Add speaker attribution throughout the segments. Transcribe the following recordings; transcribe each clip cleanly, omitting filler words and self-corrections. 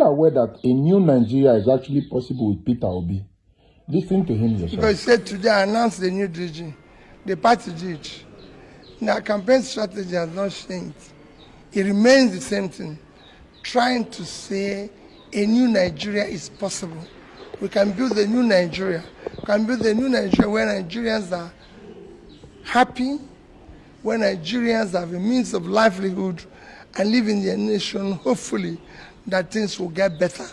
Speaker 1: aware that a new Nigeria is actually possible with Peter Obi? Listen to him yourself.
Speaker 2: Because he said today I announced the new DG. The party did. Their campaign strategy has not changed. It remains the same thing. Trying to say a new Nigeria is possible. We can build a new Nigeria. We can build a new Nigeria where Nigerians are happy, where Nigerians have a means of livelihood and live in their nation, hopefully, that things will get better.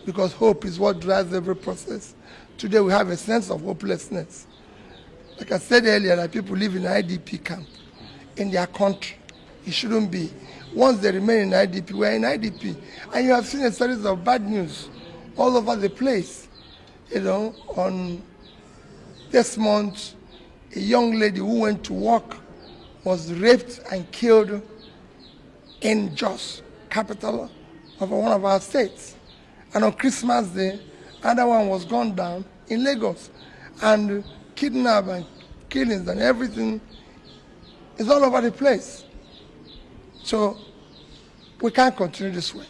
Speaker 2: Because hope is what drives every process. Today we have a sense of hopelessness. Like I said earlier, that people live in IDP camp in their country. It shouldn't be. Once they remain in IDP, we're in IDP. And you have seen a series of bad news all over the place. You know, on this month, a young lady who went to work was raped and killed in Jos, capital of one of our states. And on Christmas Day, another one was gunned down in Lagos. And kidnapped and killings and everything is all over the place. So we can't continue this way.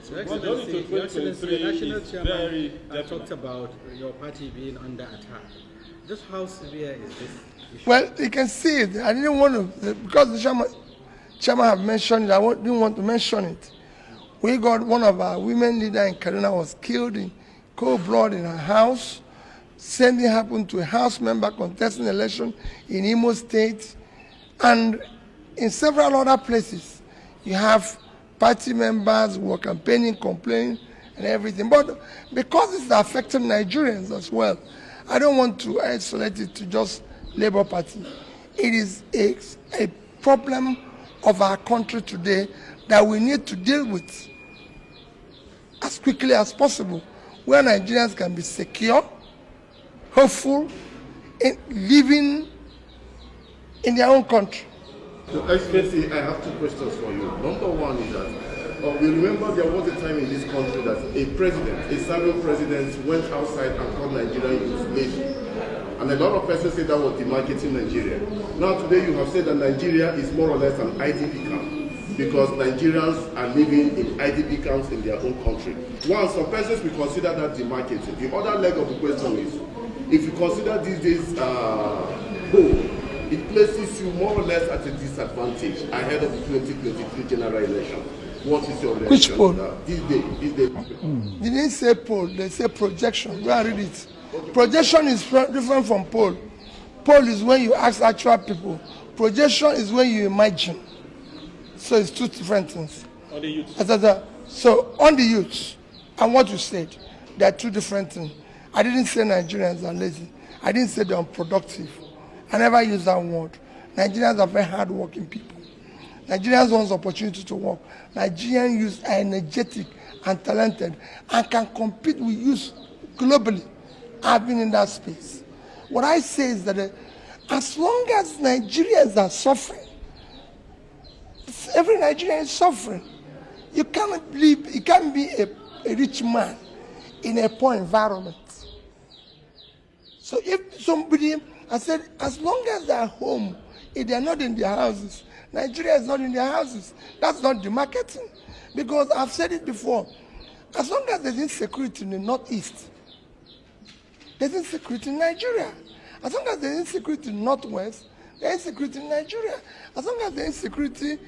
Speaker 3: Your Excellency, the national chairman talked about your party being under attack. Just how severe is this issue?
Speaker 2: Well, you can see it. I didn't want to, because the chairman have mentioned it, I didn't want to mention it. We got one of our women leaders in Kaduna was killed in cold blood in her house. Same thing happened to a house member contesting election in Imo State. And in several other places, you have party members who are campaigning, complaining, and everything. But because it's affecting Nigerians as well, I don't want to isolate it to just Labour Party. It is a problem of our country today that we need to deal with as quickly as possible, where Nigerians can be secure, hopeful, in living in their own country.
Speaker 4: So, Excellency, I have two questions for you. Number one is that we remember there was a time in this country that a president, a serving president, went outside and called Nigeria lazy. And a lot of persons say that was demarcating Nigeria. Now today you have said that Nigeria is more or less an IDP camp because Nigerians are living in IDP camps in their own country. One, some persons will consider that demarcating. The other leg of the question is, if you consider these days poll, it places you more or less at a disadvantage ahead of the 2023 general election. What is your reaction?
Speaker 2: Which poll?
Speaker 4: These days.
Speaker 2: They didn't say poll, they say projection. Go and read it. Projection is different from poll. Poll is when you ask actual people. Projection is when you imagine. So it's two different things.
Speaker 5: On the youth.
Speaker 2: So on the youth, and what you said, there are two different things. I didn't say Nigerians are lazy. I didn't say they're unproductive. I never use that word. Nigerians are very hard-working people. Nigerians want opportunity to work. Nigerian youth are energetic and talented and can compete with youth globally. I've been in that space. What I say is that as long as Nigerians are suffering, every Nigerian is suffering. You can't be a rich man in a poor environment. So if somebody, I said, as long as they're home, if they're not in their houses, Nigeria is not in their houses. That's not demarketing. Because I've said it before, as long as there's insecurity in the Northeast, there's insecurity in Nigeria. As long as there's insecurity in Northwest, there's insecurity in Nigeria. As long as there's insecurity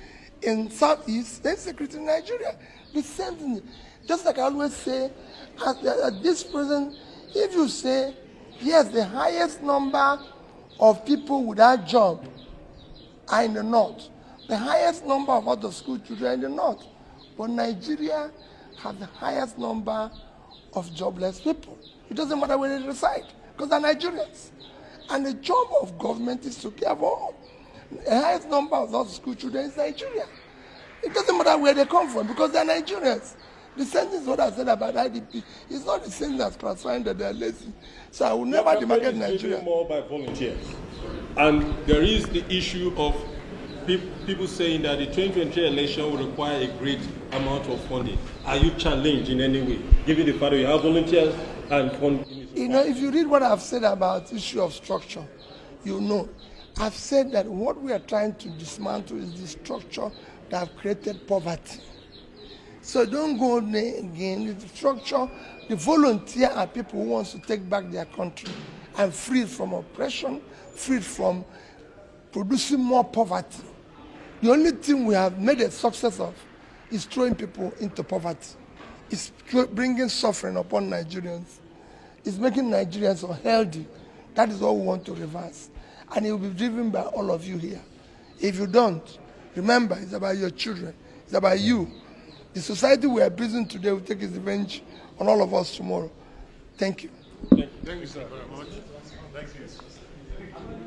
Speaker 2: in Southeast, there's insecurity in Nigeria. The same thing. Just like I always say, at this present, if you say, yes, the highest number of people without job are in the North. The highest number of out-of-school children are in the North. But Nigeria has the highest number of jobless people. It doesn't matter where they reside, because they're Nigerians. And the job of government is to care for all. The highest number of out-of-school children is Nigeria. It doesn't matter where they come from, because they're Nigerians. The same thing is what I said about IDP. It's not the same as classifying that they're lazy. So I will never demarcate Nigeria.
Speaker 5: More by volunteers. And there is the issue of people saying that the 2023 election will require a great amount of funding. Are you challenged in any way, given the fact that you have volunteers and funding?
Speaker 2: You know, if you read what I've said about the issue of structure, you know, I've said that what we are trying to dismantle is the structure that have created poverty. So don't go there again. The structure, the volunteer are people who wants to take back their country and free from oppression, free from producing more poverty. The only thing we have made a success of is throwing people into poverty. It's bringing suffering upon Nigerians. It's making Nigerians unhealthy. That is all we want to reverse. And it will be driven by all of you here. If you don't, remember, it's about your children. It's about you. The society we are building today will take its revenge on all of us tomorrow. Thank you.
Speaker 4: Thank you, sir, very much. Thank you.